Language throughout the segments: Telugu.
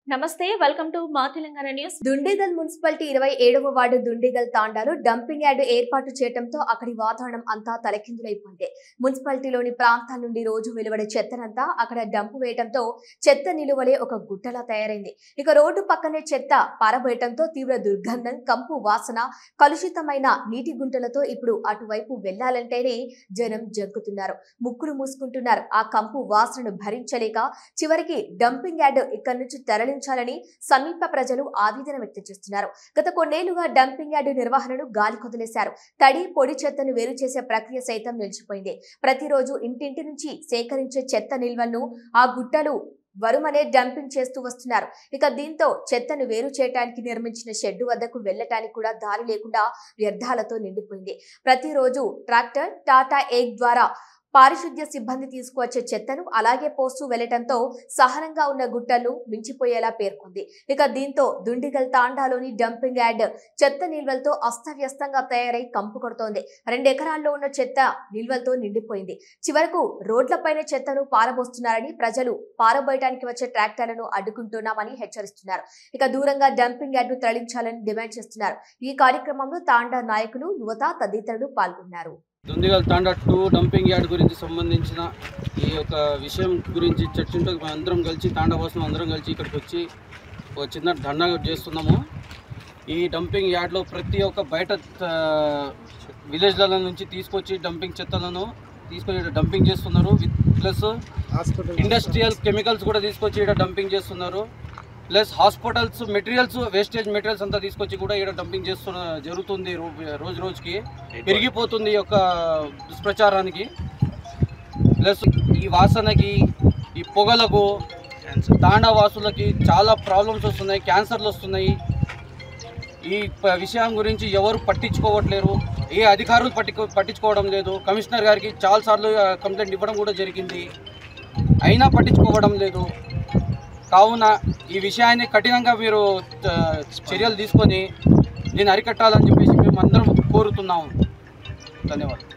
నమస్తే వెల్కమ్ టు మా తెలంగాణ న్యూస్. దుండిగల్ మున్సిపాలిటీ 27వ వార్డు దుండిగల్ తాండాలో డంపింగ్ యార్డ్ ఏర్పాటు చేయడంతో అక్కడి వాతావరణం అంతా తలకిందులైపోయింది. మున్సిపాలిటీలోని ప్రాంతాల నుండి రోజు వెలువడే చెత్తనంతా అక్కడ డంపు వేయడంతో చెత్త నిలువలే ఒక గుట్టలా తయారైంది. ఇక రోడ్డు పక్కనే చెత్త పారబోయటంతో తీవ్ర దుర్గంధం, కంపు వాసన, కలుషితమైన నీటి గుంటలతో ఇప్పుడు అటువైపు వెళ్లాలంటేనే జనం జంకుతున్నారు, ముక్కులు మూసుకుంటున్నారు. ఆ కంపు వాసనను భరించలేక చివరికి డంపింగ్ యార్డ్ ఇక్కడి నుంచి తరలించాలని సమీప ప్రజలు ఆవేదన వ్యక్తం చేస్తున్నారు. గత కొన్నేళ్లుగా డంపింగ్ యార్డు నిర్వహణను గాలి కొదిలేశారు. తడి, పొడి చెత్తను వేరు చేసే ప్రక్రియ సైతం నిలిచిపోయింది. ప్రతిరోజు ఇంటింటి నుంచి సేకరించే చెత్త నిల్వలను ఆ గుట్టలు వరుమనే డంపింగ్ చేస్తూ వస్తున్నారు. ఇక దీంతో చెత్తను వేరు చేయడానికి నిర్మించిన షెడ్డు వద్దకు వెళ్లటానికి కూడా దారి లేకుండా వ్యర్థాలతో నిండిపోయింది. ప్రతిరోజు ట్రాక్టర్, టాటా ఏగ్ ద్వారా పారిశుద్ధ్య సిబ్బంది తీసుకువచ్చే చెత్తను అలాగే పోస్తూ వెళ్లటంతో సహనంగా ఉన్న గుట్టలు మించిపోయేలా పేర్కొంది. ఇక దీంతో దుండిగల్ తాండాలోని డంపింగ్ యార్డ్ చెత్త నిల్వలతో అస్తవ్యస్తంగా తయారై కంపు కొడుతోంది. 2 ఎకరాల్లో ఉన్న చెత్త నిల్వలతో నిండిపోయింది. చివరకు రోడ్లపైన చెత్తను పారబోస్తున్నారని, ప్రజలు పారబోయడానికి వచ్చే ట్రాక్టర్లను అడ్డుకుంటున్నామని హెచ్చరిస్తున్నారు. ఇక దూరంగా డంపింగ్ యార్డ్ తరలించాలని డిమాండ్ చేస్తున్నారు. ఈ కార్యక్రమంలో తాండా నాయకులు, యువత తదితరులు పాల్గొన్నారు. దుండిగల్ తాండా 2 డంపింగ్ యార్డ్ గురించి సంబంధించిన ఈ యొక్క విషయం గురించి చర్చించు అందరం కలిసి తాండా కోసం అందరం కలిసి ఇక్కడికి వచ్చి ఒక చిన్న ధర్నా చేస్తున్నాము. ఈ డంపింగ్ యార్డ్లో ప్రతి ఒక్క బయట విలేజ్ల నుంచి తీసుకొచ్చి డంపింగ్ చెత్తలను తీసుకొచ్చి డంపింగ్ చేస్తున్నారు. ప్లస్ ఇండస్ట్రియల్ కెమికల్స్ కూడా తీసుకొచ్చి ఇక్కడ డంపింగ్ చేస్తున్నారు. Plus hospitals materials, wastage materials అంతా తీసుకొచ్చి కూడా ఇక్కడ డంపింగ్ జరుగుతుంది. రోజు రోజుకి పెరిగిపోతుంది ఈ యొక్క దుష్ప్రచారానికి. ప్లస్ ఈ వాసనకి, ఈ పొగలకు తాండా వాసులకి చాలా ప్రాబ్లమ్స్ వస్తున్నాయి, క్యాన్సర్లు వస్తున్నాయి. ఈ విషయం గురించి ఎవరు పట్టించుకోవట్లేరు, ఏ అధికారులు పట్టించుకోవడం లేదు. కమిషనర్ గారికి చాలాసార్లు కంప్లైంట్ ఇవ్వడం కూడా జరిగింది, అయినా పట్టించుకోవడం లేదు. కావున ఈ విషయాన్ని కఠినంగా మీరు చర్యలు తీసుకొని దీన్ని అరికట్టాలని చెప్పేసి మేము అందరం కోరుతున్నాము. ధన్యవాదాలు.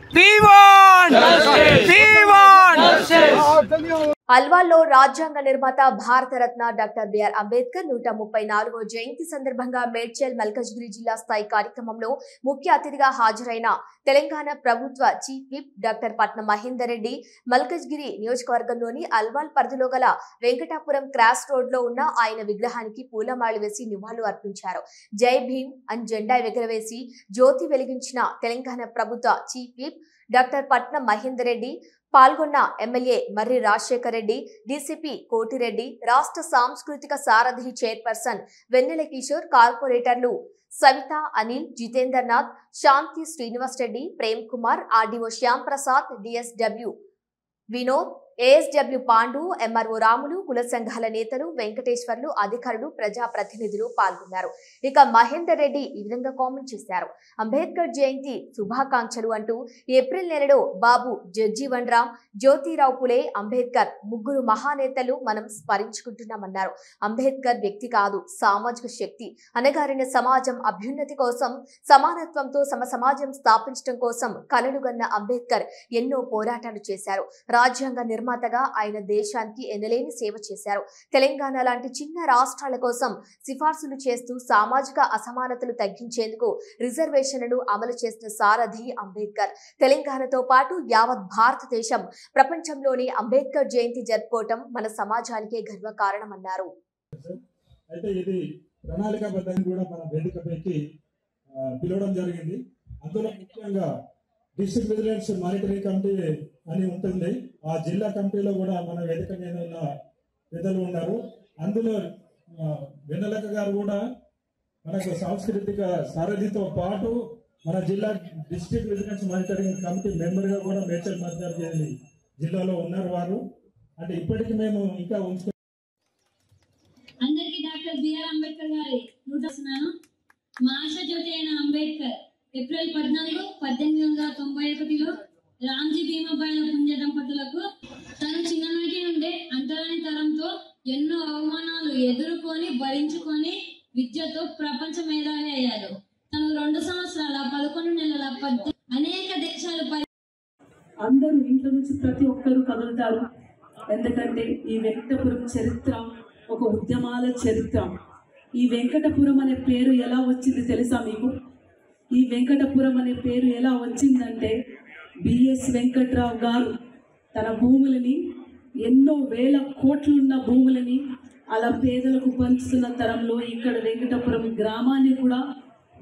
అల్వాల్లో రాజ్యాంగ నిర్మాత, భారతరత్న డాక్టర్ బిఆర్ అంబేద్కర్ 134వ జయంతి సందర్భంగా మేడ్చల్ మల్కజ్గిరి జిల్లా స్థాయి కార్యక్రమంలో ముఖ్య అతిథిగా హాజరైన తెలంగాణ ప్రభుత్వ చీఫ్ విప్ డాక్టర్ పట్నం మహేందర్ రెడ్డి మల్కజ్గిరి నియోజకవర్గంలోని అల్వాల్ పరిధిలో గల వెంకటాపురం క్రాస్ రోడ్ లో ఉన్న ఆయన విగ్రహానికి పూలమాలలు వేసి నివాళులు అర్పించారు. జై భీమ్ అని జెండా ఎగురవేసి జ్యోతి వెలిగించిన తెలంగాణ ప్రభుత్వ చీఫ్ విప్ డాక్టర్ పట్నం మహేందర్ రెడ్డి పాల్గొన్న ఎమ్మెల్యే మర్రి రాజశేఖర్ రెడ్డి, డీసీపీ కోటిరెడ్డి, రాష్ట్ర సాంస్కృతిక సారథి చైర్పర్సన్ వెన్నెల కిషోర్, కార్పొరేటర్లు Savitha, Anil, Jitendernath, Shanti Srinivas Reddy, Prem Kumar, RDO Shyam Prasad, DSW Vinod, ASW Pandu, MRO Ramulu, కుల సంఘాల నేతలు, వెంకటేశ్వర్లు, అధికారులు, ప్రజాప్రతినిధులు పాల్గొన్నారు. ఇక మహేందర్ రెడ్డి ఈ విధంగా కామెంట్ చేశారు. అంబేద్కర్ జయంతి శుభాకాంక్షలు అంటూ ఏప్రిల్ నెలలో బాబు జగ్జీవన్ రామ్, జ్యోతిరావు పులే, అంబేద్కర్ ముగ్గురు మహానేతలు మనం స్మరించుకుంటున్నామన్నారు. అంబేద్కర్ వ్యక్తి కాదు, సామాజిక శక్తి. అనగారిన సమాజం అభ్యున్నతి కోసం, సమానత్వంతో సమాజం స్థాపించడం కోసం కలలుగన్న అంబేద్కర్ ఎన్నో పోరాటాలు చేశారు. రాజ్యాంగ నిర్మాతగా ఆయన దేశానికి ఎనలేని సేవ చేశారు. తెలంగాణ లాంటి చిన్న రాష్ట్రాల కోసం సిఫార్సులు చేస్తూ సామాజిక అసమానతలు తగ్గించేందుకు రిజర్వేషన్లను అమలు చేసిన సారథి అంబేద్కర్. తెలంగాణతో పాటు యావత్ భారతదేశం ప్రపంచంలోని అంబేద్కర్ జయంతి జరుపుకోవటం మన సమాజానికే గర్వకారణమన్నారు. అయితే ఇది ప్రణాళికాబద్ధంగా కూడా మన వేదికపైకి పిలవడం జరిగింది. అందులో ముఖ్యంగా డిస్ట్రిక్ట్ విజిలెన్స్ మానిటరింగ్ కమిటీ అని ఉంటుంది. ఆ జిల్లా కమిటీలో కూడా మన వేదిక మీద ఉన్న పెద్దలు ఉన్నారు. అందులో వెన్నెలక గారు కూడా మనకు సాంస్కృతిక సారథితో పాటు మన జిల్లా డిస్ట్రిక్ట్ విజిలెన్స్ మానిటరింగ్ కమిటీ మెంబర్గా కూడా మేడ్చల్ మల్కాజ్గిరి జిల్లాలో ఉన్నారు వారు. అంటే ఇప్పటికి మేము ఇంకా ఉంచుకున్నాం. అందరికీ డాక్టర్ బిఆర్ అంబేద్కర్ గారి మా ఆశా జ్యోతి అయిన అంబేద్కర్ ఏప్రిల్ 14, 1891లో రామ్జీ భీమాబాయిల పుణ్య దంపతులకు తను చిన్ననాటి నుండే అంటరాని తరంతో ఎన్నో అవమానాలు ఎదుర్కొని భరించుకొని విద్యతో ప్రపంచ మేధావి అయ్యారు. తను 2 సంవత్సరాల 11 నెలల అనేక దేశాలు అందరూ ఇంట్లో నుంచి ప్రతి ఒక్కరూ కదులుతారు. ఎందుకంటే ఈ వెంకటపురం చరిత్ర ఒక ఉద్యమాల చరిత్ర. ఈ వెంకటపురం అనే పేరు ఎలా వచ్చింది తెలుసా మీకు? ఈ వెంకటపురం అనే పేరు ఎలా వచ్చిందంటే బిఎస్ వెంకట్రావు గారు తన భూములని, ఎన్నో వేల కోట్లున్న భూములని అలా పేదలకు పంచుతున్న తరంలో ఇక్కడ వెంకటపురం గ్రామాన్ని కూడా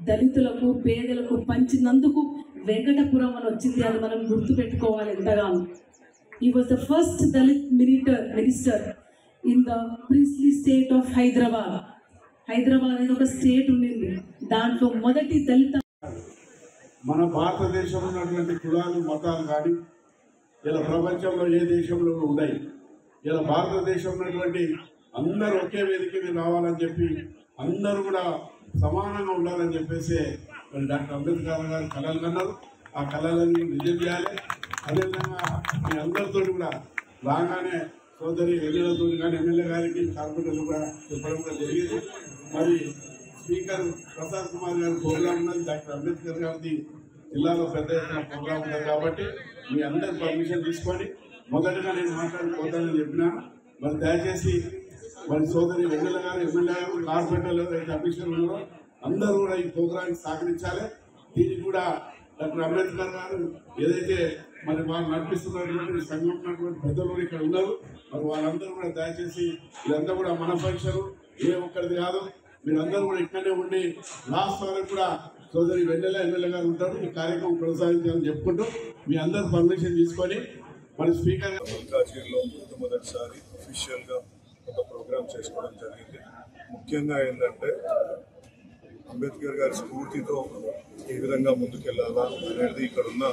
దళితులకు, పేదలకు పంచినందుకు వెంకటపురం అని వచ్చింది. అది మనం గుర్తుపెట్టుకోవాలి ఎంతగానో. He was the first Dalit minister in the princely state of Hyderabad. Hyderabad అనేది ఒక స్టేట్ ఉండింది, దాంట్లో మొదటి దళిత. మన భారతదేశంలో ఉన్నటువంటి కులాలు, మతాలు కానీ ఇలా ప్రపంచంలో ఏ దేశంలో ఉన్నాయి. ఇలా భారతదేశంలో ఉన్నటువంటి అందరూ ఒకే వేదిక మీద రావాలని చెప్పి, అందరూ కూడా సమానంగా ఉండాలని చెప్పేసి మరి డాక్టర్ అంబేద్కర్ గారు కళలు కన్నారు. ఆ కళలన్నీ నిజం చేయాలి. అదేవిధంగా మీ అందరితో కూడా రాగానే సోదరి ఎమ్మెల్యేలతో కానీ ఎమ్మెల్యే గారికి, కార్పొరేటర్లు కూడా చెప్పడం కూడా జరిగింది. మరి స్పీకర్ ప్రసాద్ కుమార్ గారి ప్రోగ్రాం ఉన్నది, డాక్టర్ అంబేద్కర్ గారిది జిల్లాలో పెద్ద ఎత్తున ప్రోగ్రాం ఉన్నది. కాబట్టి మీ అందరి పర్మిషన్ తీసుకొని మొదటగా నేను మాట్లాడిపోతానని చెప్పినాను. మరి దయచేసి మరి సోదరి ఎమ్మెల్యే గారు, కార్పొరేటర్లు అయితే అఫీషియల్ ఉన్నారో అందరూ కూడా ఈ ప్రోగ్రాంకి సహకరించాలి. దీనికి కూడా డాక్టర్ అంబేద్కర్ గారు ఏదైతే మరి వాళ్ళు నడిపిస్తున్నటువంటి సంఘం ఉన్నటువంటి పెద్దలు ఇక్కడ ఉన్నారు. మరి వాళ్ళందరూ కూడా దయచేసి ఇదంతా కూడా మన ఫంక్షన్, ఏ ఒక్కరిది కాదు. మీరందరూ కూడా ఇక్కడనే ఉండి లాస్ట్ వరకు కూడా సోదరి ఎమ్మెల్యే గారు ఉంటారు. ఈ కార్యక్రమం కొనసాగించాలని చెప్పుకుంటూ మీ అందరూ పర్మిషన్ తీసుకొని మరి స్పీకర్ మల్కాజ్గిరిలో మొదటిసారి అఫీషియల్గా ఒక ప్రోగ్రామ్ చేసుకోవడం జరిగింది. ముఖ్యంగా ఏంటంటే అంబేద్కర్ గారి స్ఫూర్తితో ఏ విధంగా ముందుకెళ్లాలా అనేది ఇక్కడ ఉన్న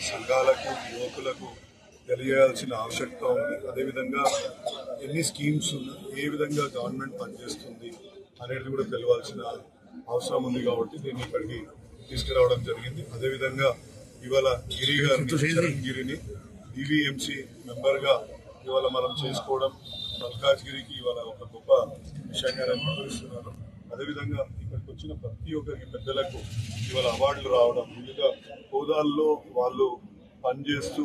సంఘాలకు, యువకులకు తెలియాల్సిన ఆవశ్యకత ఉంది. అదేవిధంగా ఎన్ని స్కీమ్స్ ఉన్నాయి, ఏ విధంగా గవర్నమెంట్ పనిచేస్తుంది అనేది కూడా తెలియాల్సిన అవసరం ఉంది. కాబట్టి దీన్ని ఇక్కడికి తీసుకురావడం జరిగింది. అదేవిధంగా ఇవాళ గిరి గారిని డివిఎంసి మెంబర్గా ఇవాళ మనం చేసుకోవడం మల్కాజ్గిరికి ఇవాళ ఒక గొప్ప విషయంగా నేను భావిస్తున్నాను. అదేవిధంగా ఇక్కడికి వచ్చిన ప్రతి ఒక్కరికి పెద్దలకు ఇవాళ అవార్డులు రావడం, వివిధ హోదాల్లో వాళ్ళు పనిచేస్తూ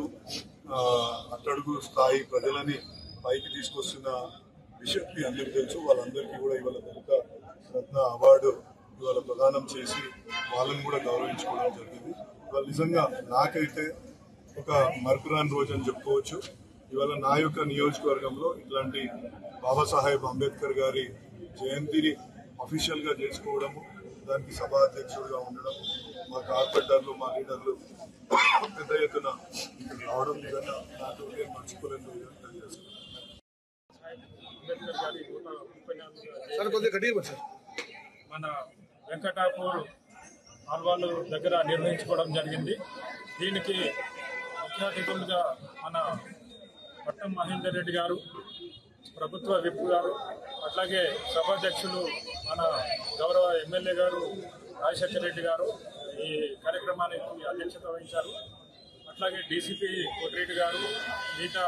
అట్టడుగు స్థాయి ప్రజలని పైకి తీసుకొస్తున్న విషయం మీ అందరికీ తెలుసు. వాళ్ళందరికీ కూడా ఇవాళ దళిత రత్న అవార్డు ఇవాళ ప్రదానం చేసి వాళ్ళని కూడా గౌరవించుకోవడం జరిగింది. ఇవాళ నిజంగా నాకైతే ఒక మరపురాని రోజు అని చెప్పుకోవచ్చు. ఇవాళ నా యొక్క నియోజకవర్గంలో ఇట్లాంటి బాబాసాహెబ్ అంబేద్కర్ గారి జయంతిని అఫీషియల్గా చేసుకోవడము, దానికి సభాధ్యక్షుడిగా ఉండడం, మా కార్పొరేటర్లు, మా లీడర్లు పెద్ద ఎత్తున ఇక్కడ రావడం నిజంగా నాకు నేను మర్చిపోలేని రోజు తెలియజేస్తున్నాను. మన వెంకటాపూర్ ఆల్వాలు దగ్గర నిర్వహించుకోవడం జరిగింది. దీనికి ముఖ్య అతిథులుగా మన పట్టం మహేందర్ రెడ్డి గారు, ప్రభుత్వ విప్ గారు, అట్లాగే సభాధ్యక్షులు మన గౌరవ ఎమ్మెల్యే గారు రాజశేఖర్ రెడ్డి గారు ఈ కార్యక్రమానికి అధ్యక్షత వహించారు. అట్లాగే డీసీపీ కోటిరెడ్డి గారు, మిగతా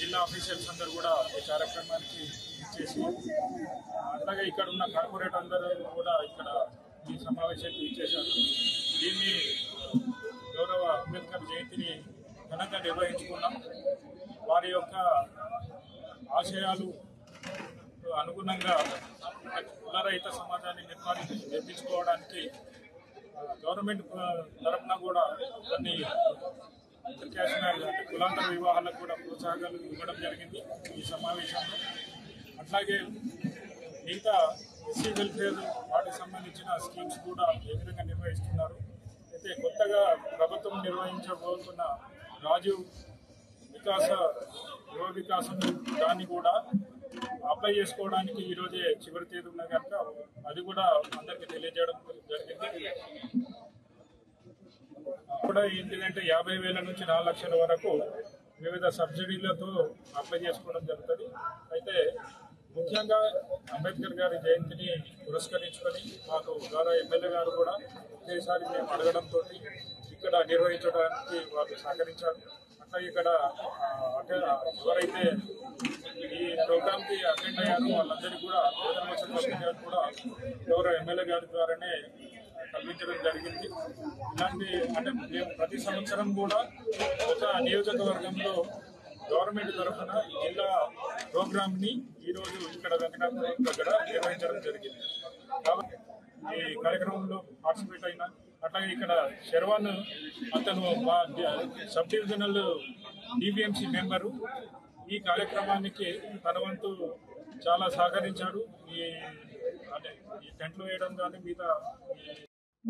జిల్లా ఆఫీసర్స్ అందరూ కూడా ఈ కార్యక్రమానికి ఇచ్చేసి, అట్లాగే ఇక్కడ ఉన్న కార్పొరేటర్ అందరూ కూడా ఇక్కడ ఈ సమావేశానికి ఇచ్చేశారు. దీన్ని గౌరవ అంబేద్కర్ జయంతిని ఘనంగా నిర్వహించుకున్నాం. వారి యొక్క ఆశయాలు అనుగుణంగా కులరహిత సమాజాన్ని నిర్మించుకోవడానికి గవర్నమెంట్ తరఫున కూడా కొన్ని ప్రత్యామ్నాయాలు అంటే కులాంతర వివాహాలకు కూడా ప్రోత్సాహకాలు ఇవ్వడం జరిగింది ఈ సమావేశంలో. అట్లాగే మిగతా ఎస్సీ వెల్ఫేర్ వాటికి సంబంధించిన స్కీమ్స్ కూడా ఏ విధంగా నిర్వహిస్తున్నారు. అయితే కొత్తగా ప్రభుత్వం నిర్వహించబోతున్న రాజీవ్ యువ వికాసం దాన్ని కూడా అప్లై చేసుకోవడానికి ఈరోజే చివరి తేదీ ఉన్నది కనుక అది కూడా అందరికీ తెలియజేయడం జరిగింది. కూడా ఏంటిదంటే 50,000 నుంచి 4 లక్షల వరకు వివిధ సబ్సిడీలతో అప్లై చేసుకోవడం జరుగుతుంది. అయితే ముఖ్యంగా అంబేద్కర్ గారి జయంతిని పురస్కరించుకొని మాకు గౌరవ ఎమ్మెల్యే గారు కూడా ఒకేసారి మేము అడగడంతో ఇక్కడ నిర్వహించడానికి వాళ్ళు సహకరించారు. అట్లా ఇక్కడ ఎవరైతే ఈ ప్రోగ్రామ్కి అటెండ్ అయ్యారో వాళ్ళందరికీ కూడా కూడా గౌరవ ఎమ్మెల్యే గారి ద్వారానే కల్పించడం జరిగింది. ఇలాంటి అంటే మేము ప్రతి సంవత్సరం కూడా ఒక నియోజకవర్గంలో గవర్నమెంట్ తరఫున జిల్లా ప్రోగ్రామ్ని ఈరోజు ఇక్కడ వెంకటాపురం దగ్గర నిర్వహించడం జరిగింది. కాబట్టి ఈ కార్యక్రమంలో పార్టిసిపేట్ అయిన అట్లాగే ఇక్కడ శర్వాన్ అతను మా సబ్ డివిజనల్ డిబిఎంసి మెంబరు ఈ కార్యక్రమానికి తన వంతు చాలా సహకరించాడు. ఈ టెంట్లు వేయడం కానీ మిగతా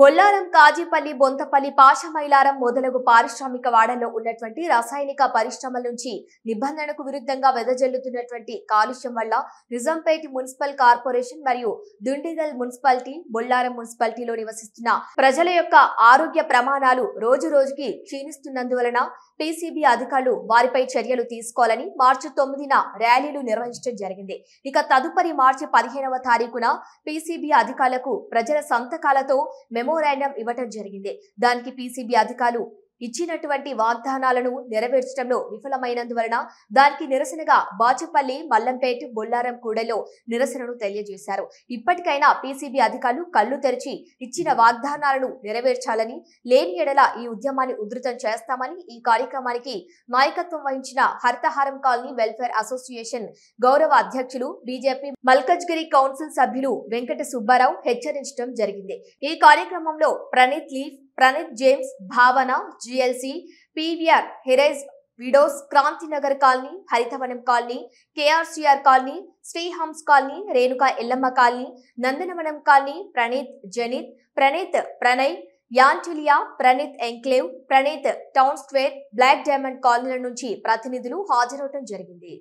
బొల్లారం, కాజీపల్లి, బొంతపల్లి, పాషమైలారం మొదలగు పారిశ్రామిక వాడల్లో ఉన్నటువంటి రసాయనిక పరిశ్రమల నుంచి నిబంధనకు విరుద్ధంగా వెదజల్లుతున్నటువంటి కాలుష్యం వల్ల నిజాంపేట మున్సిపల్ కార్పొరేషన్ మరియు దుండిగల్ మున్సిపాలిటీ, బొల్లారం మున్సిపాలిటీలో నివసిస్తున్న ప్రజల యొక్క ఆరోగ్య ప్రమాణాలు రోజు రోజుకి క్షీణిస్తున్నందువలన పీసీబీ అధికారులు వారిపై చర్యలు తీసుకోవాలని మార్చి 9న ర్యాలీలు నిర్వహించడం జరిగింది. ఇక తదుపరి మార్చి 15వ తారీఖున పీసీబీ అధికారులకు ప్రజల సంతకాలతో మెమోరాండం ఇవ్వటం జరిగింది. దానికి పీసీబీ అధికారులు ఇచ్చినటువంటి వాగ్దానాలను నెరవేర్చడంలో విఫలమైనందువలన దానికి నిరసనగా బాచుపల్లి, మల్లంపేట, బొల్లారం కూడలో నిరసనను తెలియజేశారు. ఇప్పటికైనా పీసీబీ అధికారులు కళ్లు తెరిచి ఇచ్చిన వాగ్దానాలను నెరవేర్చాలని, లేని ఎడల ఈ ఉద్యమాన్ని ఉధృతం చేస్తామని ఈ కార్యక్రమానికి నాయకత్వం వహించిన హరితహారం కాలనీ వెల్ఫేర్ అసోసియేషన్ గౌరవ అధ్యక్షులు, బీజేపీ మల్కజ్గిరి కౌన్సిల్ సభ్యులు వెంకట సుబ్బారావు హెచ్చరించడం జరిగింది. ఈ కార్యక్రమంలో Praneeth leaf, Praneeth James, Bhavana, GLC, PVR, హెరైజ్ విడోస్, Kranthinagar colony, Harithavanam colony, KRCR colony, Srihams colony, Renuka Yellamma colony, Nandanavanam colony, Praneeth Janith, Praneeth Pranay, Antilia, Praneeth enclave, Praneeth town square, black diamond కాలనీల నుంచి ప్రతినిధులు హాజరవడం జరిగింది.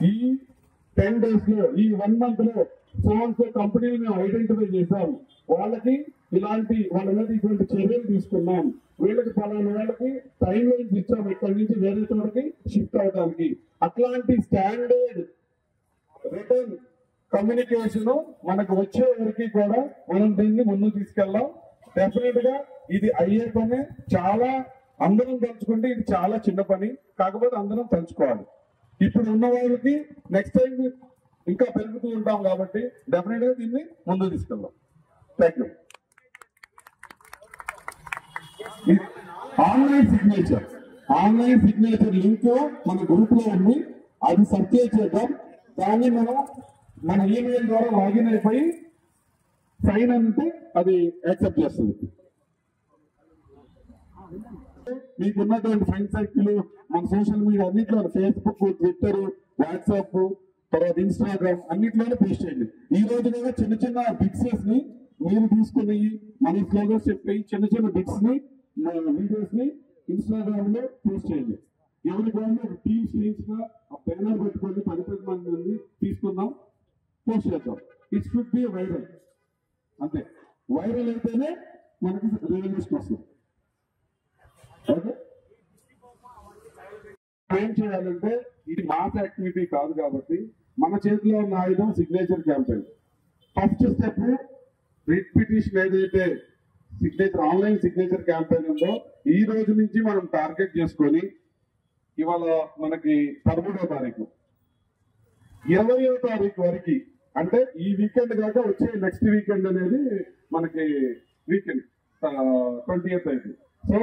ఈ 10 days లో, ఈ 1 month లో సో కంపెనీలు మేము ఐడెంటిఫై చేసాం. వాళ్ళకి వాళ్ళ మీద ఇటువంటి చర్యలు తీసుకున్నాం. వీళ్ళకి పలానా వాళ్ళకి టైం లైన్స్ ఇచ్చాం, ఇక్కడి నుంచి వేరే చోటకి షిఫ్ట్ అవడానికి. అట్లాంటి స్టాండర్డ్ రిటర్న్ కమ్యూనికేషన్ మనకు వచ్చే వరకు కూడా మనం దీన్ని ముందుకు తీసుకెళ్దాం. డెఫినెట్ గా ఇది అయ్యే పని. చాలా అందరం తలుచుకుంటే ఇది చాలా చిన్న పని, కాకపోతే అందరం తలుచుకోవాలి. ఇప్పుడు ఉన్న వాళ్ళకి నెక్స్ట్ టైం ఇంకా పెరుగుతూ ఉంటాం కాబట్టి డెఫినెట్ గా దీన్ని ముందుకు తీసుకెళ్దాం. Thank you. Online signature link మన గ్రూప్ లో ఉంది, అది సబ్స్క్రైబ్ చేద్దాం. దాన్ని మనం మన ఈమెయిల్ ద్వారా లాగిన్ అయిపోయి సైన్ అంటే అది యాక్సెప్ట్ చేస్తుంది. మీకున్నటువంటి ఫ్రెండ్ సర్కిల్ మన సోషల్ మీడియా అన్నింటిలో, ఫేస్బుక్, ట్విట్టర్, వాట్సాప్, తర్వాత ఇన్స్టాగ్రామ్ అన్నింటిలోనే పోస్ట్ చేయండి. ఈ రోజు కూడా చిన్న చిన్న పిక్చర్స్ ని మీరు తీసుకుని మన స్లోగన్స్ చెప్పి చిన్న చిన్న బిట్స్ ని, వీడియోస్ ని ఇన్స్టాగ్రామ్ లో పోస్ట్ చేయండి. ఎవరి కూడా టీమ్ స్క్రీన్స్ గా ఆ బ్యానర్ పెట్టుకొని 10 మంది తీసుకుందాం, పోస్ట్ చేద్దాం. It should be viral. అంతే, వైరల్ అయితేనే మనకి రెవల్యూషన్ వస్తుంది. ఓకే, ఏం చేయాలంటే ఇది మాస్ యాక్టివిటీ కాదు కాబట్టి మన చేతిలో ఉన్న ఆయుధం signature campaign. First step writ petition ఏదైతే సిగ్నేచర్ ఆన్లైన్ సిగ్నేచర్ క్యాంపెయిన్ ఉందో ఈ రోజు నుంచి మనం టార్గెట్ చేసుకొని ఇవాళ మనకి 13వ తారీఖు 20వ తారీఖు వరకు, అంటే ఈ వీకెండ్ కాక వచ్చే నెక్స్ట్ వీకెండ్ అనేది మనకి వీకెండ్ 20th అయితే. సో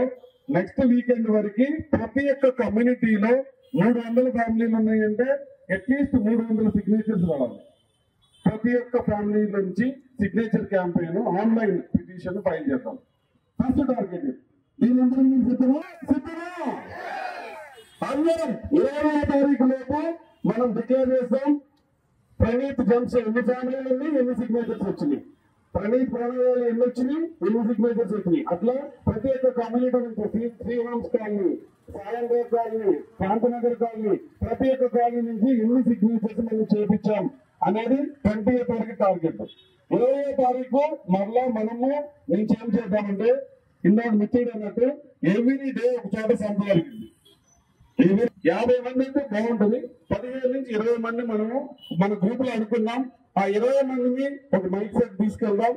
నెక్స్ట్ వీకెండ్ వరకు ప్రతి ఒక్క కమ్యూనిటీలో 300 ఫ్యామిలీలు ఉన్నాయంటే అట్లీస్ట్ 300 సిగ్నేచర్స్ రావాలి. ప్రతి ఒక్క ఫ్యామిలీ నుంచి signature campaign online petition file చేద్దాం. ఫస్ట్ టార్గెట్ దీనందరూ సిద్ధమా? అందరం 20వ తారీఖు లోపు మనం డిక్లేర్ చేస్తాం. ప్రణీత్ జమ్స్ ఎన్ని ఫ్యామిలీలు ఉన్నాయి, ఎన్ని సిగ్నేచర్స్ వచ్చినాయి, ప్రణీత్ ప్రణయాలు ఎన్ని వచ్చినాయి, ఎన్ని సిగ్నేచర్స్ వచ్చినాయి. అట్లా ప్రతి ఒక్క కమ్యూనిటీ నుంచి శ్రీరామ్స్ కాలనీ, సాయంత్రం కాలనీ, క్రాంతినగర్ కాలనీ, ప్రతి ఒక్క కాలనీ నుంచి ఎన్ని సిగ్నేచర్స్ మనం చేపించాం అనేది 20వ తారీఖు టార్గెట్. 20వ తారీఖు మరలా మనము నుంచి ఏం చేద్దామంటే ఇందాక మిత్రుడు అన్నట్టు ఎవ్రీ డే ఒక చోట సంపాదించింది. 50 మంది అయితే బాగుంటుంది. 15 నుంచి 20 మంది మనము మన గ్రూప్ లో అనుకున్నాం. ఆ 20 మందిని ఒక మైక్ సెట్ తీసుకెళ్దాం,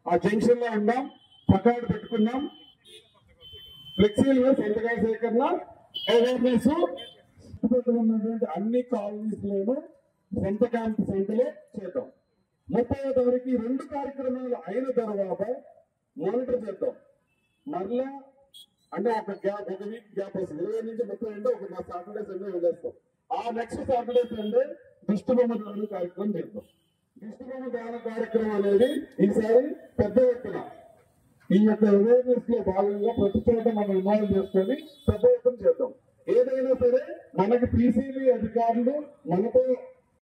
ఆ జంక్షన్ లో ఉందాం, ప్లకార్డ్ పెట్టుకుందాం, ఫ్లెక్సీలు సంతకాల సేకరణ అవేర్నెస్ ఉన్నటువంటి అన్ని కాలనీస్ లోనూ సొంత క్యాంప్ సంఖ్యలో చేద్దాం. 30వ తారీఖు 2 కార్యక్రమాలు అయిన తర్వాత మానిటర్ చేద్దాం. మరలా అంటే ఒక వీక్ గ్యాప్ వస్తుంది. 20 నుంచి 30 ఒక సాటర్డే సండే వదిలేస్తాం. ఆ నెక్స్ట్ సాటర్డే సండే దిష్టి బొమ్మ దాన కార్యక్రమం చేద్దాం. దిష్టి బొమ్మ దాన కార్యక్రమం అనేది ఈసారి పెద్ద ఎత్తున ఈ యొక్క అవేర్నెస్ లో భాగంగా ప్రతి చోట మనం ఇన్వాల్వ్ చేసుకొని పెద్ద ఎత్తున చేద్దాం. ఏదైనా సరే మనకి పీసీబీ అధికారులు మనతో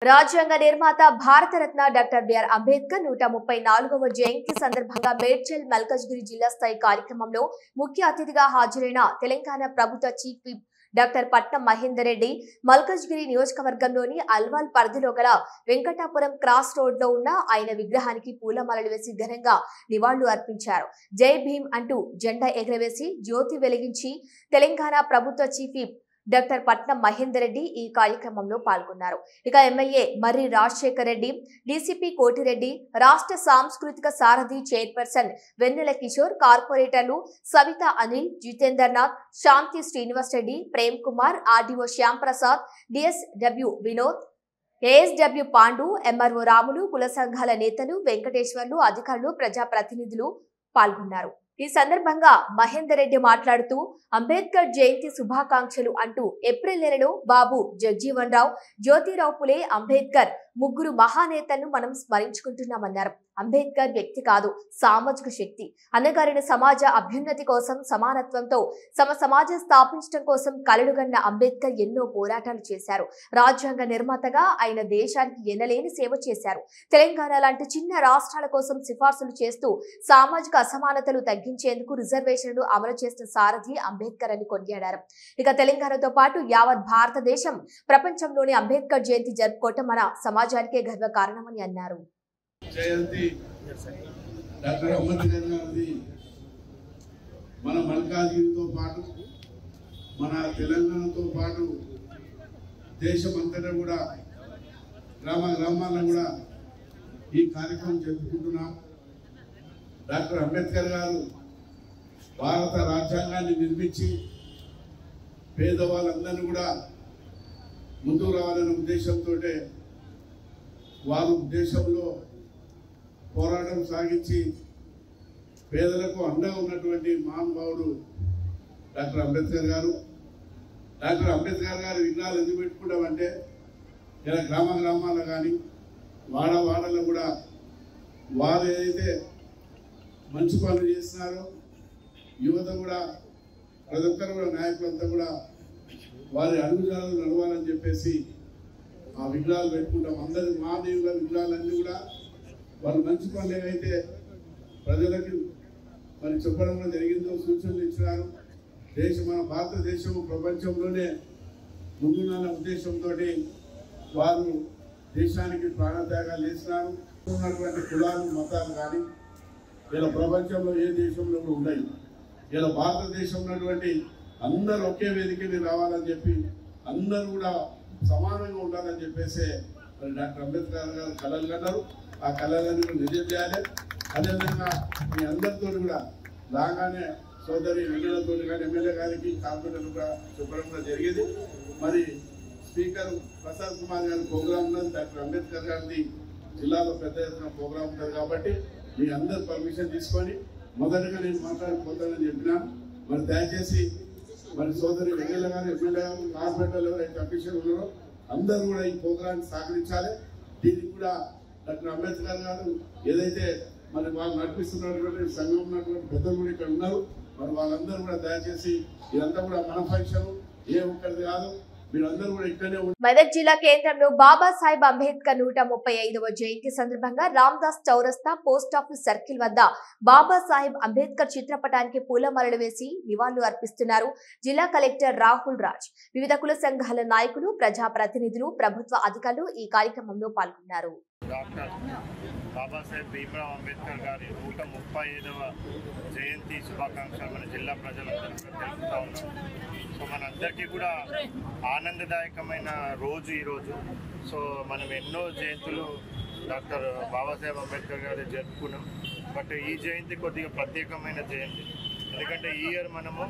రాజ్యాంగ నిర్మాత భారతరత్న డాక్టర్ బిఆర్ అంబేద్కర్ 134వ జయంతి సందర్భంగా మేడ్చల్ మల్కజ్గిరి జిల్లా స్థాయి కార్యక్రమంలో ముఖ్య అతిథిగా హాజరైన తెలంగాణ ప్రభుత్వ చీఫ్ విప్ డాక్టర్ పట్నం మహేందర్ రెడ్డి మల్కజ్గిరి నియోజకవర్గంలోని అల్వాల్ పరిధిలో గల వెంకటాపురం క్రాస్ రోడ్ లో ఉన్న ఆయన విగ్రహానికి పూలమాలలు వేసి ఘనంగా నివాళులు అర్పించారు. జై భీమ్ అంటూ జెండా ఎగరవేసి జ్యోతి వెలిగించి తెలంగాణ ప్రభుత్వ చీఫ్ విప్ డాక్టర్ పట్నం మహేందర్ రెడ్డి ఈ కార్యక్రమంలో పాల్గొన్నారు. ఇక ఎమ్మెల్యే మర్రి రాజశేఖర్ రెడ్డి, డీసీపీ కోటిరెడ్డి, రాష్ట్ర సాంస్కృతిక సారథి చైర్పర్సన్ వెన్నెల కిషోర్, కార్పొరేటర్లు Savitha Anil, Jitender Nath, Shanti Srinivas Reddy, Prem Kumar, RDO Shyam Prasad, DSW Vinod, ASW Pandu, MRO Ramulu, కుల సంఘాల నేతలు, వెంకటేశ్వర్లు, అధికారులు, ప్రజాప్రతినిధులు పాల్గొన్నారు. ఈ సందర్భంగా మహేందర్ రెడ్డి మాట్లాడుతూ అంబేద్కర్ జయంతి శుభాకాంక్షలు అంటూ ఏప్రిల్ నెలలో బాబు జగ్జీవన్ రావు, జ్యోతిరావు పులే, అంబేద్కర్ ముగ్గురు మహానేతలను మనం స్మరించుకుంటున్నామన్నారు. అంబేద్కర్ వ్యక్తి కాదు, సామాజిక శక్తి. అన్నగారిన సమాజ అభ్యున్నతి కోసం, సమానత్వంతో సమాజం స్థాపించడం కోసం కలలుగన్న అంబేద్కర్ ఎన్నో పోరాటాలు చేశారు. రాజ్యాంగ నిర్మాతగా ఆయన దేశానికి ఎనలేని సేవ చేశారు. తెలంగాణ లాంటి చిన్న రాష్ట్రాల కోసం సిఫార్సులు చేస్తూ సామాజిక అసమానతలు తగ్గించేందుకు రిజర్వేషన్లు అమలు చేసిన సారథి అంబేద్కర్ అని కొనియాడారు. ఇక తెలంగాణతో పాటు యావత్ భారతదేశం ప్రపంచంలోని అంబేద్కర్ జయంతి జరుపుకోవటం మన సమాజానికే గర్వకారణమని అన్నారు. జయంతి డాక్టర్ అంబేద్కర్ గారిది మన మల్కాజ్గిరితో పాటు మన తెలంగాణతో పాటు దేశమంతటా కూడా గ్రామాల్లో కూడా ఈ కార్యక్రమం జరుపుకుంటున్నాం. డాక్టర్ అంబేద్కర్ గారు భారత రాజ్యాంగాన్ని నిర్మించి పేదవాళ్ళందరినీ కూడా ముందుకు రావాలనే ఉద్దేశంతో వారు దేశంలో పోరాటం సాగించి పేదలకు అండగా ఉన్నటువంటి మహానుభావుడు డాక్టర్ అంబేద్కర్ గారు. డాక్టర్ అంబేద్కర్ గారి విగ్రహాలు ఎందుకు పెట్టుకుంటామంటే ఇలా గ్రామాల్లో కానీ వాడలో కూడా వారు ఏదైతే మంచి పనులు చేస్తున్నారో యువత కూడా ప్రతి ఒక్కరు కూడా నాయకులంతా కూడా వారి అడుగుజాడలు నడవాలని చెప్పేసి ఆ విగ్రహాలు పెట్టుకుంటాం. అందరి మహాదేవుల విగ్రహాలన్నీ కూడా వాళ్ళు మంచి పనులు ఏవైతే ప్రజలకు మరి చెప్పడం కూడా జరిగిందో సూచనలు ఇచ్చినారు. మన భారతదేశం ప్రపంచంలోనే ముందున్న ఉద్దేశంతో వారు దేశానికి ప్రాణత్యాగాలు చేసినారు. ఉన్నటువంటి కులాలు మతాలు కానీ ఇలా ప్రపంచంలో ఏ దేశంలో కూడా ఉన్నాయి. ఇలా భారతదేశం ఉన్నటువంటి అందరూ ఒకే వేదిక మీద రావాలని చెప్పి అందరూ కూడా సమానంగా ఉండాలని చెప్పేసి మరి డాక్టర్ అంబేద్కర్ గారు కళలు కన్నారు. ఆ కళలన్నీ కూడా నిజం చేయాలి. అదేవిధంగా మీ అందరితో కూడా రాగానే సోదరి వెంకటతో కానీ ఎమ్మెల్యే గారికి కార్పొరేటర్ కూడా చెప్పడం కూడా జరిగేది. మరి స్పీకర్ ప్రసాద్ కుమార్ గారి ప్రోగ్రాం ఉన్నది. డాక్టర్ అంబేద్కర్ గారిది జిల్లాలో పెద్ద ఎత్తున ప్రోగ్రాం ఉంటుంది కాబట్టి మీ అందరు పర్మిషన్ తీసుకొని మొదటగా నేను మాట్లాడిపోతానని చెప్పినాను. మరి దయచేసి మరి సోదరి వెంకయ్య గారు, ఎమ్మెల్యే గారు, కార్పొరేటర్లు ఎవరైతే అఫీషియల్ ఉన్నారో అందరూ కూడా ఈ ప్రోగ్రాన్ని సహకరించాలి. దీనికి కూడా డాక్టర్ అంబేద్కర్ గారు ఏదైతే మరి వాళ్ళు నడిపిస్తున్నటువంటి సంఘం ఉన్నటువంటి పెద్దలు కూడా ఇక్కడ ఉన్నారు. మరి వాళ్ళందరూ కూడా దయచేసి ఇదంతా కూడా మన ఫంక్షన్, ఏ ఒక్కరిది కాదు. మెదక్ జిల్లా కేంద్రంలో బాబాసాహెబ్ అంబేద్కర్ 135వ జయంతి సందర్భంగా రామ్దాస్ చౌరస్తా పోస్టాఫీస్ సర్కిల్ వద్ద బాబాసాహెబ్ అంబేద్కర్ చిత్రపటానికి పూలమాలలు వేసి నివాళులు అర్పిస్తున్నారు జిల్లా కలెక్టర్ రాహుల్ రాజ్. వివిధ కుల సంఘాల నాయకులు, ప్రజాప్రతినిధులు, ప్రభుత్వ అధికారులు ఈ కార్యక్రమంలో పాల్గొన్నారు. డాక్టర్ బాబాసాహెబ్ భీమ్రావ్ అంబేద్కర్ గారి 135వ జయంతి శుభాకాంక్షలు మన జిల్లా ప్రజలందరికీ తెలుపుతా ఉన్నాం. సో మనందరికీ కూడా ఆనందదాయకమైన రోజు ఈరోజు. సో మనం ఎన్నో జయంతులు డాక్టర్ బాబాసాహెబ్ అంబేద్కర్ గారి జరుపుకున్నాం. బట్ ఈ జయంతి కొద్దిగా ప్రత్యేకమైన జయంతి. ఎందుకంటే ఈ ఇయర్ మనము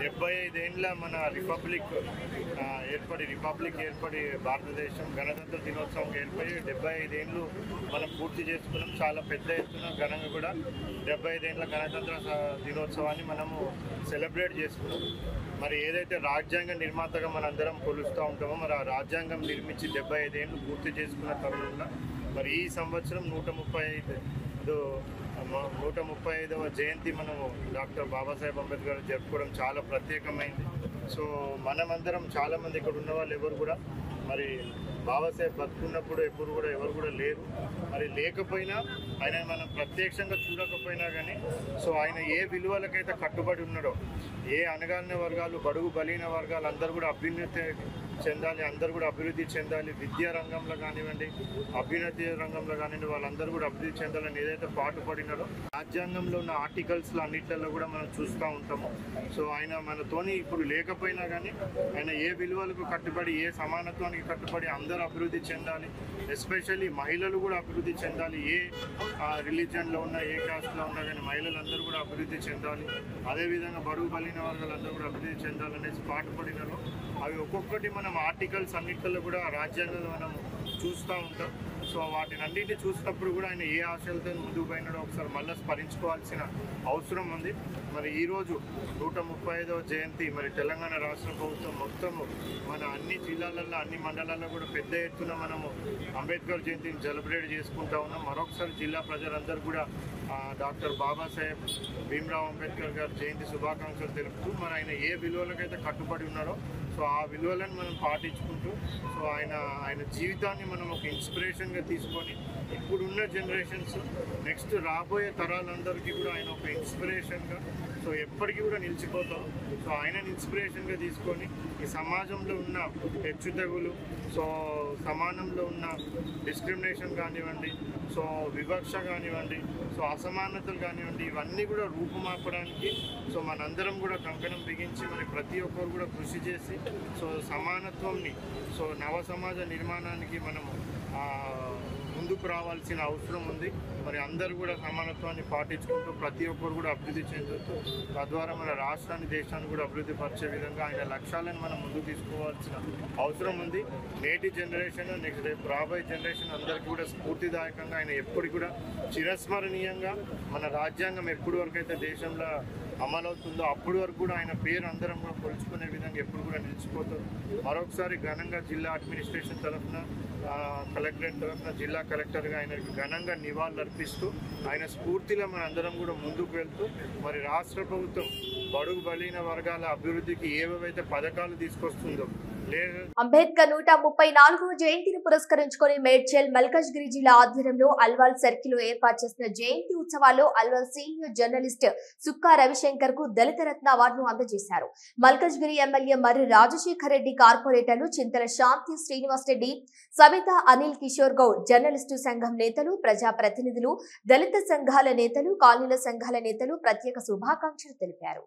75 ఏళ్ళ మన రిపబ్లిక్ ఏర్పడి భారతదేశం గణతంత్ర దినోత్సవం ఏర్పడి 75 ఏళ్ళు మనం పూర్తి చేసుకున్నాం. చాలా పెద్ద ఎత్తున ఘనంగా కూడా 75 ఏళ్ళ గణతంత్ర దినోత్సవాన్ని మనము సెలబ్రేట్ చేసుకున్నాం. మరి ఏదైతే రాజ్యాంగ నిర్మాతగా మనందరం కొలుస్తూ ఉంటామో మరి ఆ రాజ్యాంగం నిర్మించి 75 ఏళ్ళు పూర్తి చేసుకున్న తరుణంలో మరి ఈ సంవత్సరం 135వ జయంతి మనము డాక్టర్ బాబాసాహెబ్ అంబేద్కర్ జరుపుకోవడం చాలా ప్రత్యేకమైంది. సో మనమందరం చాలామంది ఇక్కడ ఉన్న వాళ్ళు ఎవరు కూడా మరి బాబాసాహెబ్ బతుకున్నప్పుడు ఎవరు కూడా లేరు. మరి లేకపోయినా ఆయన మనం ప్రత్యక్షంగా చూడకపోయినా కానీ సో ఆయన ఏ విలువలకైతే కట్టుబడి ఉన్నాడో, ఏ అణగారిన వర్గాలు, బడుగు బలహీన వర్గాలు అందరూ కూడా అభ్యున్నతి చెందాలి, అందరూ కూడా అభివృద్ధి చెందాలి, విద్యా రంగంలో కానివ్వండి, అభ్యున్నతి రంగంలో కానివ్వండి, వాళ్ళందరూ కూడా అభివృద్ధి చెందాలని ఏదైతే పాటుపడినారో రాజ్యాంగంలో ఉన్న ఆర్టికల్స్లో అన్నిట్లలో కూడా మనం చూస్తూ ఉంటాము. సో ఆయన మనతోని ఇప్పుడు లేకపోయినా కానీ ఆయన ఏ విలువలకు కట్టుబడి, ఏ సమానత్వానికి కట్టుబడి అందరూ అభివృద్ధి చెందాలి, ఎస్పెషల్లీ మహిళలు కూడా అభివృద్ధి చెందాలి. ఏ రిలీజన్లో ఉన్న, ఏ కాస్ట్లో ఉన్నా కానీ మహిళలందరూ కూడా అభివృద్ధి చెందాలి. అదేవిధంగా బడుగు బలహీన వర్గాలందరూ కూడా అభివృద్ధి చెందాలనేసి పాటుపడినారు. అవి ఒక్కొక్కటి మనం ఆర్టికల్స్ అన్నింటిలో కూడా రాజ్యాంగంలో మనం చూస్తూ ఉంటాం. సో వాటిని అన్నింటినీ చూసినప్పుడు కూడా ఆయన ఏ ఆశలతో ముందుకు పోయినాడో ఒకసారి మళ్ళీ స్మరించుకోవాల్సిన అవసరం ఉంది. మరి ఈరోజు 135వ జయంతి మరి తెలంగాణ రాష్ట్ర ప్రభుత్వం మొత్తము మన అన్ని జిల్లాలలో, అన్ని మండలాల్లో కూడా పెద్ద ఎత్తున మనము అంబేద్కర్ జయంతిని సెలబ్రేట్ చేసుకుంటా ఉన్నాం. మరొకసారి జిల్లా ప్రజలందరూ కూడా డాక్టర్ బాబాసాహెబ్ భీమ్రావ్ అంబేద్కర్ గారి జయంతి శుభాకాంక్షలు తెలుపుతూ మరి ఆయన ఏ విలువలకైతే కట్టుబడి ఉన్నారో సో ఆ విలువలను మనం పాటించుకుంటూ సో ఆయన జీవితాన్ని మనం ఒక ఇన్స్పిరేషన్గా తీసుకొని ఇప్పుడున్న జనరేషన్స్ నెక్స్ట్ రాబోయే తరాలందరికీ కూడా ఆయన ఒక ఇన్స్పిరేషన్గా సో ఎప్పటికీ కూడా నిలిచిపోతాం. సో ఆయనని ఇన్స్పిరేషన్గా తీసుకొని ఈ సమాజంలో ఉన్న హెచ్చుతగులు, సో సమానంలో ఉన్న డిస్క్రిమినేషన్ కానివ్వండి, సో వివక్ష కానివ్వండి, సో అసమానతలు కానివ్వండి, ఇవన్నీ కూడా రూపుమాపడానికి సో మనందరం కూడా కంకణం బిగించి మరి ప్రతి ఒక్కరు కూడా కృషి చేసి సో సమానత్వంని, సో నవ సమాజ నిర్మాణానికి మనము ముందుకు రావాల్సిన అవసరం ఉంది. మరి అందరూ కూడా సమానత్వాన్ని పాటించుకుంటూ ప్రతి ఒక్కరు కూడా అభివృద్ధి చెందుతూ తద్వారా మన రాష్ట్రాన్ని, దేశాన్ని కూడా అభివృద్ధి పరిచే విధంగా ఆయన లక్ష్యాలను మనం ముందుకు తీసుకోవాల్సిన అవసరం ఉంది. నేటి జనరేషన్, నెక్స్ట్ రేపు రాబోయే జనరేషన్ అందరికీ కూడా స్ఫూర్తిదాయకంగా ఆయన ఎప్పుడు కూడా చిరస్మరణీయంగా మన రాజ్యాంగం ఎప్పటి వరకు అయితే దేశంలో అమలవుతుందో అప్పటి వరకు కూడా ఆయన పేరు అందరం కూడా కొలుచుకునే విధంగా ఎప్పుడు కూడా నిలిచిపోతుంది. మరొకసారి ఘనంగా జిల్లా అడ్మినిస్ట్రేషన్ తరఫున, కలెక్టరేట్ తరఫున జిల్లా కలెక్టర్గా ఆయనకు ఘనంగా నివాళులు అర్పిస్తూ ఆయన స్ఫూర్తిలో మన అందరం కూడా ముందుకు వెళ్తూ మరి రాష్ట్ర ప్రభుత్వం బడుగు బలహీన వర్గాల అభివృద్ధికి ఏవేవైతే పథకాలు తీసుకొస్తుందో అంబేద్కర్ 134వ జయంతిని పురస్కరించుకొని మేడ్చల్ మల్కజ్గిరి జిల్లా ఆధ్వర్యంలో అల్వాల్ సర్కిల్ లో ఏర్పాటు చేసిన జయంతి ఉత్సవాల్లో అల్వాల్ సీనియర్ జర్నలిస్ట్ సుక్కా రవిశంకర్ కు దళిత రత్న అవార్డును అందజేశారు. మల్కజ్గిరి ఎమ్మెల్యే మర్రి రాజశేఖర్ రెడ్డి, కార్పొరేటర్లు చింతల శాంతి శ్రీనివాస్ రెడ్డి, సవిత, అనిల్ కిషోర్ గౌడ్, జర్నలిస్టు సంఘం నేతలు, ప్రజా ప్రతినిధులు, దళిత సంఘాల నేతలు, కాలనీల సంఘాల నేతలు ప్రత్యేక శుభాకాంక్షలు తెలిపారు.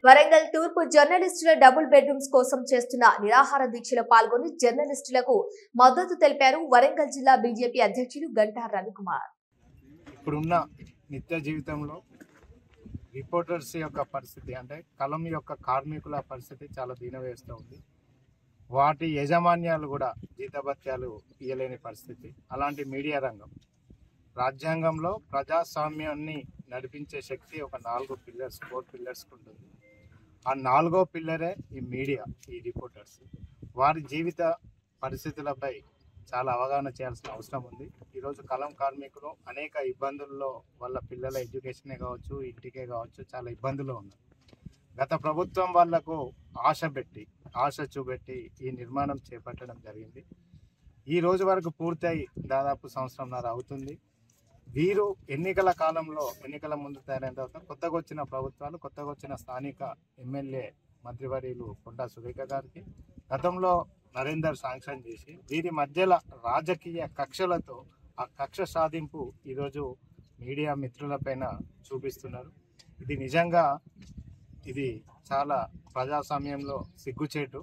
వరంగల్ తూర్పు జర్నలిస్టుల డబుల్ బెడ్రూమ్స్ కోసం చేస్తున్న నిరాహార దీక్షలో పాల్గొని జర్నలిస్టులకు మద్దతు తెలిపారు వరంగల్ జిల్లా బీజేపీ అధ్యక్షులు గంటా రవికుమార్. ఇప్పుడున్న నిత్య జీవితంలో రిపోర్టర్స్ యొక్క పరిస్థితి, అంటే కలం యొక్క కార్మికుల పరిస్థితి చాలా దీనవేస్తూ ఉంది. వాటి యాజమాన్యాలు కూడా జీతభత్యాలు ఇవ్వలేని పరిస్థితి. అలాంటి మీడియా రంగం రాజ్యాంగంలో ప్రజాస్వామ్యాన్ని నడిపించే శక్తి ఒక 4 పిల్లర్స్, 4 పిల్లర్స్ ఉంటుంది. ఆ 4వ పిల్లరే ఈ మీడియా, ఈ రిపోర్టర్స్. వారి జీవిత పరిస్థితులపై చాలా అవగాహన చేయాల్సిన అవసరం ఉంది. ఈరోజు కలం కార్మికులు అనేక ఇబ్బందుల్లో వాళ్ళ పిల్లల ఎడ్యుకేషనే కావచ్చు, ఇంటికే కావచ్చు, చాలా ఇబ్బందుల్లో ఉన్నారు. గత ప్రభుత్వం వాళ్లకు ఆశ చూపెట్టి ఈ నిర్మాణం చేపట్టడం జరిగింది. ఈ రోజు వరకు పూర్తయి దాదాపు సంవత్సరంన్నర అవుతుంది. వీరు ఎన్నికల కాలంలో ఎన్నికల ముందు తయారైన తర్వాత కొత్తగా వచ్చిన ప్రభుత్వాలు, కొత్తగా వచ్చిన స్థానిక ఎమ్మెల్యే మంత్రివర్యులు కొండా సురేఖ గారికి గతంలో నరేందర్ శాంక్షన్ చేసి వీరి మధ్యలో రాజకీయ కక్షలతో ఆ కక్ష సాధింపు ఈరోజు మీడియా మిత్రులపైన చూపిస్తున్నారు. ఇది నిజంగా ఇది చాలా ప్రజాస్వామ్యంలో సిగ్గుచేటు.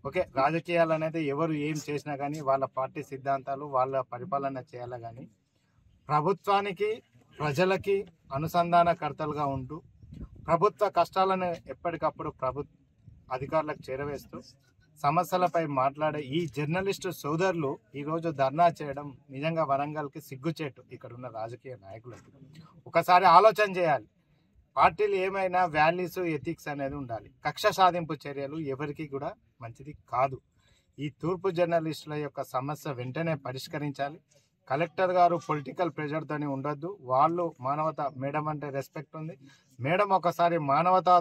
ఓకే, రాజకీయాలు అనేది ఎవరు ఏం చేసినా కానీ వాళ్ళ పార్టీ సిద్ధాంతాలు వాళ్ళ పరిపాలన చేయాలి, కానీ ప్రభుత్వానికి ప్రజలకి అనుసంధానకర్తలుగా ఉంటూ ప్రభుత్వ కష్టాలను ఎప్పటికప్పుడు అధికారులకు చేరవేస్తూ సమస్యలపై మాట్లాడే ఈ జర్నలిస్టు సోదరులు ఈరోజు ధర్నా చేయడం నిజంగా వరంగల్కి సిగ్గుచేటు. ఇక్కడ ఉన్న రాజకీయ నాయకులకు ఒకసారి ఆలోచన చేయాలి. పార్టీలు ఏమైనా వాల్యూస్, ఎథిక్స్ అనేది ఉండాలి. కక్ష సాధింపు చర్యలు ఎవరికి కూడా మంచిది కాదు. ఈ తూర్పు జర్నలిస్టుల యొక్క సమస్య వెంటనే పరిష్కరించాలి. కలెక్టర్ గారు పొలిటికల్ ప్రెషర్తోనే ఉండొద్దు. వాళ్ళు మానవత, మేడం అంటే రెస్పెక్ట్ ఉంది, మేడం ఒకసారి మానవతా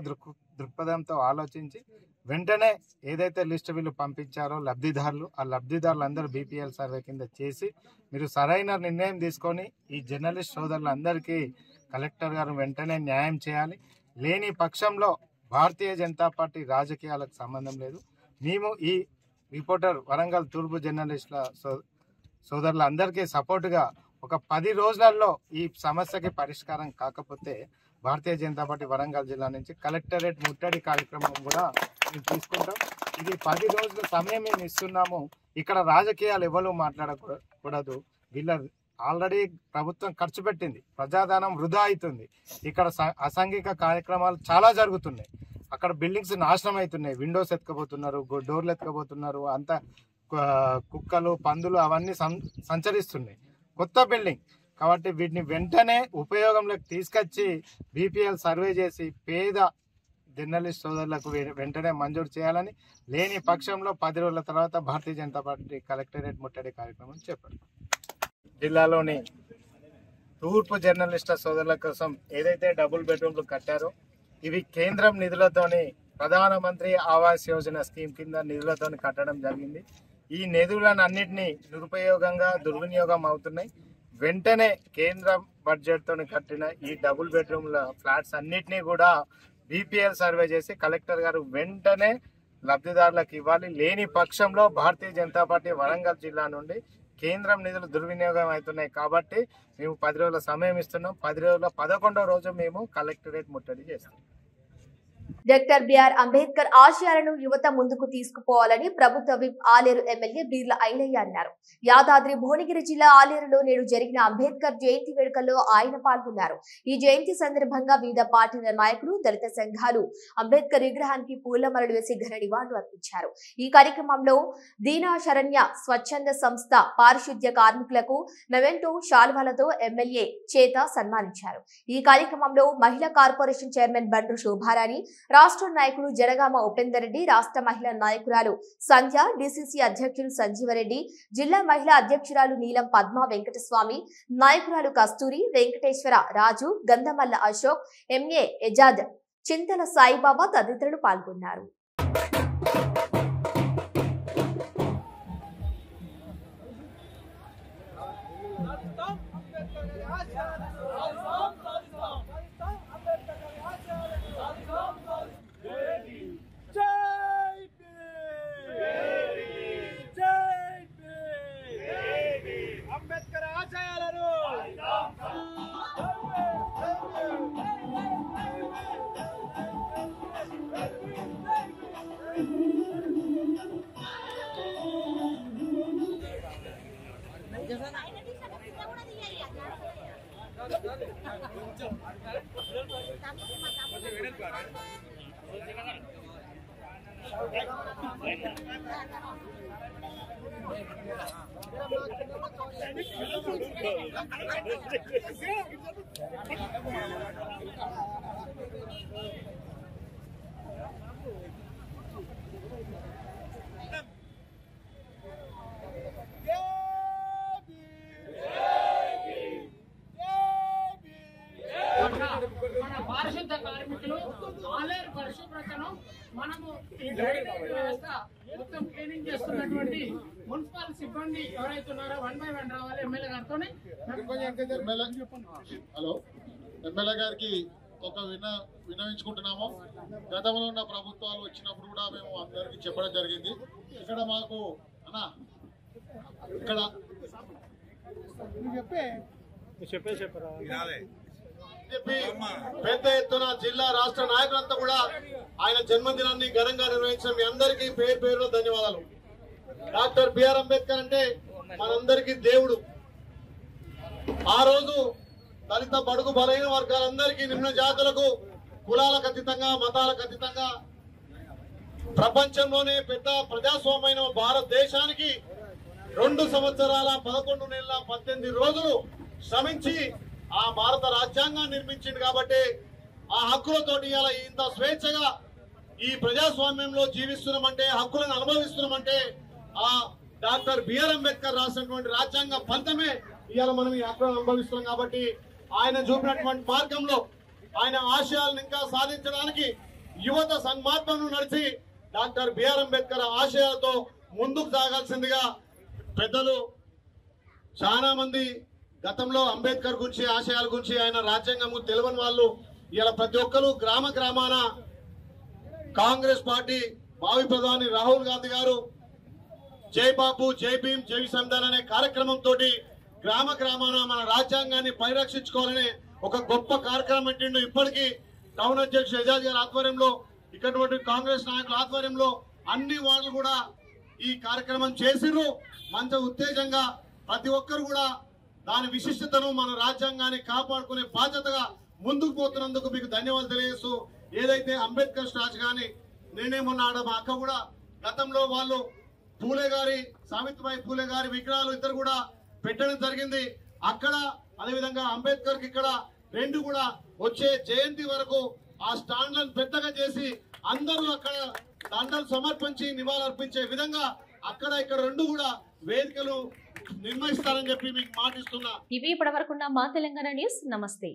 దృక్పథంతో ఆలోచించి వెంటనే ఏదైతే లిస్టు వీళ్ళు పంపించారో లబ్ధిదారులు, ఆ లబ్ధిదారులందరూ బీపీఎల్ సర్వే కింద చేసి మీరు సరైన నిర్ణయం తీసుకొని ఈ జర్నలిస్ట్ సోదరులందరికీ కలెక్టర్ గారు వెంటనే న్యాయం చేయాలి. లేని పక్షంలో భారతీయ జనతా పార్టీ రాజకీయాలకు సంబంధం లేదు. మేము ఈ రిపోర్టర్ వరంగల్ తూర్పు జర్నలిస్టుల సోదరులందరికీ సపోర్టుగా ఒక 10 రోజులలో ఈ సమస్యకి పరిష్కారం కాకపోతే భారతీయ జనతా పార్టీ వరంగల్ జిల్లా నుంచి కలెక్టరేట్ ముట్టడి కార్యక్రమం కూడా మేము తీసుకుంటాం. ఇది 10 రోజుల సమయం మేము ఇస్తున్నాము. ఇక్కడ రాజకీయాలు ఎవరు మాట్లాడకూడదు. వీళ్ళ ఆల్రెడీ ప్రభుత్వం ఖర్చు పెట్టింది, ప్రజాధనం వృధా అవుతుంది. ఇక్కడ అసాంఘిక కార్యక్రమాలు చాలా జరుగుతున్నాయి. అక్కడ బిల్డింగ్స్ నాశనం అవుతున్నాయి, విండోస్ ఎత్తుకపోతున్నారు, డోర్లు ఎత్తుకపోతున్నారు, అంతా కుక్కలు, పందులు అవన్నీ సంచరిస్తున్నాయి. కొత్త బిల్డింగ్ కాబట్టి వీటిని వెంటనే ఉపయోగంలోకి తీసుకొచ్చి బీపీఎల్ సర్వే చేసి పేద జర్నలిస్ట్ సోదరులకు వెంటనే మంజూరు చేయాలని, లేని పక్షంలో 10 రోజుల తర్వాత భారతీయ జనతా పార్టీ కలెక్టరేట్ ముట్టడి కార్యక్రమం చేపట్టారు. జిల్లాలోని తూర్పు జర్నలిస్టుల సోదరుల కోసం ఏదైతే డబుల్ బెడ్రూమ్లు కట్టారో ఇవి కేంద్రం నిధులతోని ప్రధానమంత్రి ఆవాస్ యోజన స్కీమ్ కింద నిధులతోని కట్టడం జరిగింది. ఈ నిధులను అన్నింటినీ దుర్వినియోగం అవుతున్నాయి. వెంటనే కేంద్ర బడ్జెట్తో కట్టిన ఈ డబుల్ బెడ్రూమ్ల ఫ్లాట్స్ అన్నిటినీ కూడా బీపీఎల్ సర్వే చేసి కలెక్టర్ గారు వెంటనే లబ్ధిదారులకు ఇవ్వాలి. లేని పక్షంలో భారతీయ జనతా పార్టీ వరంగల్ జిల్లా నుండి కేంద్రం నిధులు దుర్వినియోగం అవుతున్నాయి కాబట్టి మేము 10 రోజుల సమయం ఇస్తున్నాం. 10 రోజుల 11వ రోజు మేము కలెక్టరేట్ ముట్టడి చేస్తాం. డాక్టర్ బిఆర్ అంబేద్కర్ ఆశయాలను యువత ముందుకు తీసుకుపోవాలని ప్రభుత్వ విప్ ఆలేరు ఎమ్మెల్యే బీర్ల ఐలయ్య అన్నారు. యాదాద్రి భువనగిరి జిల్లా ఆలేరులో నేడు జరిగిన అంబేద్కర్ జయంతి వేడుకల్లో ఆయన పాల్గొన్నారు. ఈ జయంతి సందర్భంగా వివిధ పార్టీల నాయకులు, దళిత సంఘాలు అంబేద్కర్ విగ్రహానికి పూలమాలలు వేసి ఘన నివాళులు అర్పించారు. ఈ కార్యక్రమంలో దీనా శరణ్య స్వచ్ఛంద సంస్థ పారిశుద్ధ్య కార్మికులకు మెమెంటో శాల్వాలతో ఎమ్మెల్యే చేత సన్మానించారు. ఈ కార్యక్రమంలో మహిళా కార్పొరేషన్ చైర్మన్ బండ్రు శోభారాణి, రాష్ట్ర నాయకుడు జనగామ ఉపేందర్ రెడ్డి, రాష్ట్ర మహిళా నాయకురాలు సంధ్య, డిసిసి అధ్యక్షులు సంజీవరెడ్డి, జిల్లా మహిళా అధ్యక్షురాలు నీలం పద్మ వెంకటస్వామి, నాయకురాలు కస్తూరి, వెంకటేశ్వర, రాజు, గంధమల్ల అశోక్, ఎంఏ ఎజాద్, చింతల సాయిబాబా తదితరులు పాల్గొన్నారు. Yeah! మనము ఈ డ్రైనేజ్ వ్యవస్థ మొత్తం క్లీనింగ్ చేస్తున్నటువంటి మున్సిపల్ సిబ్బంది ఎవరైతే ఉన్నారో 1 by 1 రావాలి ఎమ్మెల్యే గారితోనే. హలో, ఎమ్మెల్యే గారికి ఒక విన్నవించుకుంటున్నాము. గతంలో ఉన్న ప్రభుత్వాలు వచ్చినప్పుడు కూడా మేము అందరికి చెప్పడం జరిగింది. ఇక్కడ మాకు అన్నా ఇక్కడ చెప్పి పెద్ద ఎత్తున జిల్లా రాష్ట్ర నాయకులంతా కూడా ఆయన జన్మదినాన్ని ఘనంగా నిర్వహించిన మీ అందరికీ పేరు పేరులో ధన్యవాదాలు. డాక్టర్ బిఆర్ అంబేద్కర్ అంటే మనందరికీ దేవుడు. ఆ రోజు దళిత బడుగు బలైన వర్గాలందరికీ, నిమ్న జాతులకు, కులాలకు అతీతంగా, మతాలకు అతీతంగా ప్రపంచంలోనే పెద్ద ప్రజాస్వామ్యమైన భారతదేశానికి 2 సంవత్సరాల 11 నెలల 18 రోజులు శ్రమించి ఆ భారత రాజ్యాంగాన్ని నిర్మించింది. కాబట్టి ఆ హక్కులతోటి ఇలా ఇంత స్వేచ్ఛగా ఈ ప్రజాస్వామ్యంలో జీవిస్తున్నామంటే, హక్కులను అనుభవిస్తున్నామంటే ఆ డాక్టర్ బిఆర్ అంబేద్కర్ రాసినటువంటి రాజ్యాంగ పంతమే ఇవాళ మనం ఈ హక్కులను అనుభవిస్తున్నాం. కాబట్టి ఆయన చూపినటువంటి మార్గంలో ఆయన ఆశయాలను ఇంకా సాధించడానికి యువత సన్మార్గంను నడిచి డాక్టర్ బిఆర్ అంబేద్కర్ ఆశయాలతో ముందుకు సాగాల్సిందిగా పెద్దలు చాలా మంది గతంలో అంబేద్కర్ గురించి, ఆశయాల గురించి, ఆయన రాజ్యాంగం తెలియని వాళ్ళు ఇలా ప్రతి ఒక్కరు గ్రామ గ్రామాన కాంగ్రెస్ పార్టీ భావి ప్రధాని రాహుల్ గాంధీ గారు జై బాపు, జై భీమ్, జై సంవిధాన్ అనే కార్యక్రమంతో గ్రామ గ్రామాన మన రాజ్యాంగాన్ని పరిరక్షించుకోవాలనే ఒక గొప్ప కార్యక్రమం పెట్టిండు. ఇప్పటికీ టౌన్ అధ్యక్షుడు ఎజాజ్ గారి ఆధ్వర్యంలో, ఇక్కడ కాంగ్రెస్ నాయకుల ఆధ్వర్యంలో అన్ని వాళ్ళు కూడా ఈ కార్యక్రమం చేసిర్రు. మంచి ఉత్తేజంగా ప్రతి ఒక్కరు కూడా దాని విశిష్టతను, మన రాజ్యాంగాన్ని కాపాడుకునే బాధ్యతగా ముందుకు పోతున్నందుకు మీకు ధన్యవాదాలు తెలియజేస్తూ, ఏదైతే అంబేద్కర్ స్టాచ్యూ కానీ నేనే మొన్న ఆడ మా అక్క కూడా గతంలో వాళ్ళు పూలే గారి, సావిత్రిబాయి పూలే గారి విగ్రహాలు ఇద్దరు కూడా పెట్టడం జరిగింది. అక్కడ అదేవిధంగా అంబేద్కర్ కి ఇక్కడ 2 కూడా వచ్చే జయంతి వరకు ఆ స్టాండ్లను పెద్దగా చేసి అందరూ అక్కడ దండలు సమర్పించి నివాళులర్పించే విధంగా అక్కడ ఇక్కడ 2 కూడా వేదికలు నిర్వహిస్తారని చెప్పి మీకు మాటిస్తున్నా. ఇవి ఇప్పటివరకున్న మా తెలంగాణ న్యూస్. నమస్తే.